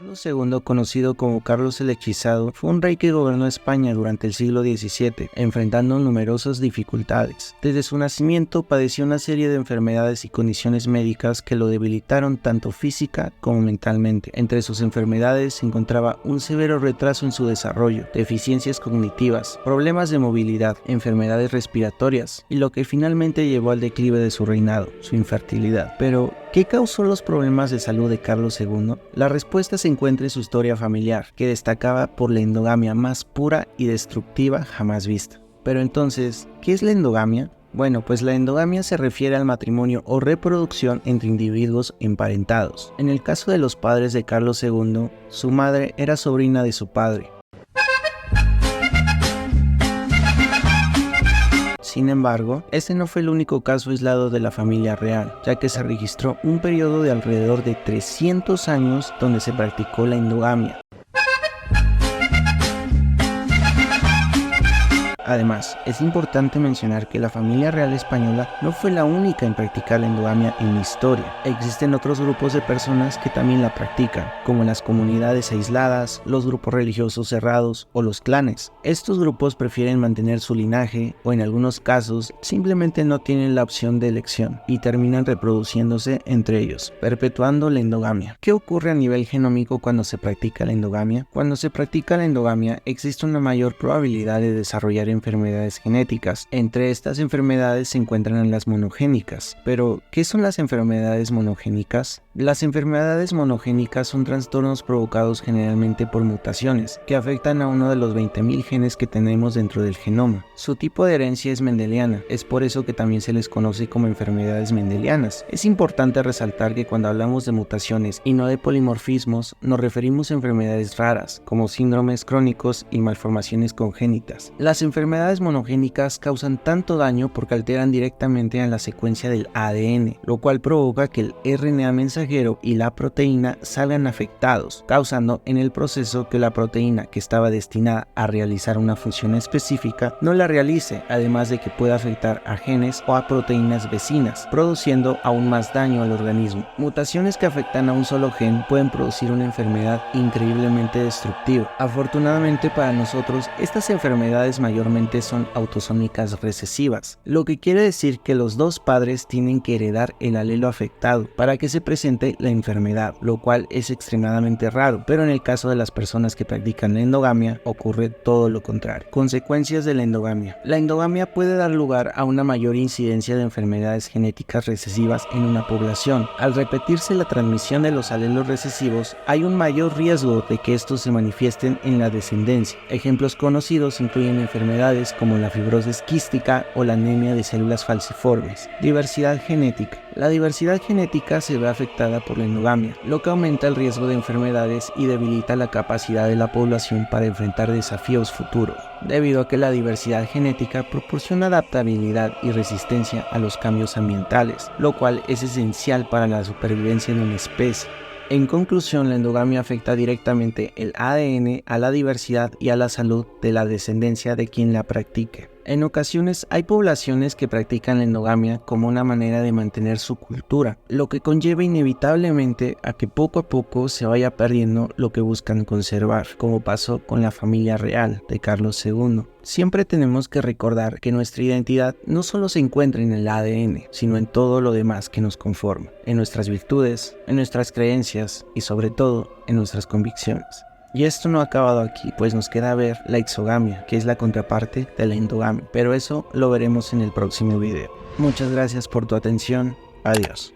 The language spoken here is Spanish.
Carlos II, conocido como Carlos el Hechizado, fue un rey que gobernó España durante el siglo XVII, enfrentando numerosas dificultades. Desde su nacimiento padeció una serie de enfermedades y condiciones médicas que lo debilitaron tanto física como mentalmente. Entre sus enfermedades se encontraba un severo retraso en su desarrollo, deficiencias cognitivas, problemas de movilidad, enfermedades respiratorias y lo que finalmente llevó al declive de su reinado, su infertilidad. Pero, ¿qué causó los problemas de salud de Carlos II? La respuesta se encuentra en su historia familiar, que destacaba por la endogamia más pura y destructiva jamás vista. Pero entonces, ¿qué es la endogamia? Bueno, pues la endogamia se refiere al matrimonio o reproducción entre individuos emparentados. En el caso de los padres de Carlos II, su madre era sobrina de su padre. Sin embargo, este no fue el único caso aislado de la familia real, ya que se registró un periodo de alrededor de 300 años donde se practicó la endogamia. Además, es importante mencionar que la familia real española no fue la única en practicar la endogamia en la historia. Existen otros grupos de personas que también la practican, como las comunidades aisladas, los grupos religiosos cerrados o los clanes. Estos grupos prefieren mantener su linaje o en algunos casos simplemente no tienen la opción de elección y terminan reproduciéndose entre ellos, perpetuando la endogamia. ¿Qué ocurre a nivel genómico cuando se practica la endogamia? Cuando se practica la endogamia existe una mayor probabilidad de desarrollar enfermedades genéticas. Entre estas enfermedades se encuentran las monogénicas. Pero, ¿qué son las enfermedades monogénicas? Las enfermedades monogénicas son trastornos provocados generalmente por mutaciones que afectan a uno de los 20.000 genes que tenemos dentro del genoma. Su tipo de herencia es mendeliana, es por eso que también se les conoce como enfermedades mendelianas. Es importante resaltar que cuando hablamos de mutaciones y no de polimorfismos, nos referimos a enfermedades raras, como síndromes crónicos y malformaciones congénitas. Las enfermedades monogénicas causan tanto daño porque alteran directamente a la secuencia del ADN, lo cual provoca que el RNA mensajero y la proteína salgan afectados, causando en el proceso que la proteína que estaba destinada a realizar una función específica no la realice, además de que pueda afectar a genes o a proteínas vecinas, produciendo aún más daño al organismo. Mutaciones que afectan a un solo gen pueden producir una enfermedad increíblemente destructiva. Afortunadamente para nosotros, estas enfermedades mayormente son autosómicas recesivas, lo que quiere decir que los dos padres tienen que heredar el alelo afectado para que se presente la enfermedad, lo cual es extremadamente raro, pero en el caso de las personas que practican la endogamia ocurre todo lo contrario. Consecuencias de la endogamia. La endogamia puede dar lugar a una mayor incidencia de enfermedades genéticas recesivas en una población. Al repetirse la transmisión de los alelos recesivos, hay un mayor riesgo de que estos se manifiesten en la descendencia. Ejemplos conocidos incluyen enfermedades como la fibrosis quística o la anemia de células falciformes. Diversidad genética. La diversidad genética se ve afectada por la endogamia, lo que aumenta el riesgo de enfermedades y debilita la capacidad de la población para enfrentar desafíos futuros, debido a que la diversidad genética proporciona adaptabilidad y resistencia a los cambios ambientales, lo cual es esencial para la supervivencia de una especie. En conclusión, la endogamia afecta directamente el ADN, a la diversidad y a la salud de la descendencia de quien la practique. En ocasiones hay poblaciones que practican la endogamia como una manera de mantener su cultura, lo que conlleva inevitablemente a que poco a poco se vaya perdiendo lo que buscan conservar, como pasó con la familia real de Carlos II. Siempre tenemos que recordar que nuestra identidad no solo se encuentra en el ADN, sino en todo lo demás que nos conforma, en nuestras virtudes, en nuestras creencias y sobre todo en nuestras convicciones. Y esto no ha acabado aquí, pues nos queda ver la exogamia, que es la contraparte de la endogamia, pero eso lo veremos en el próximo video. Muchas gracias por tu atención, adiós.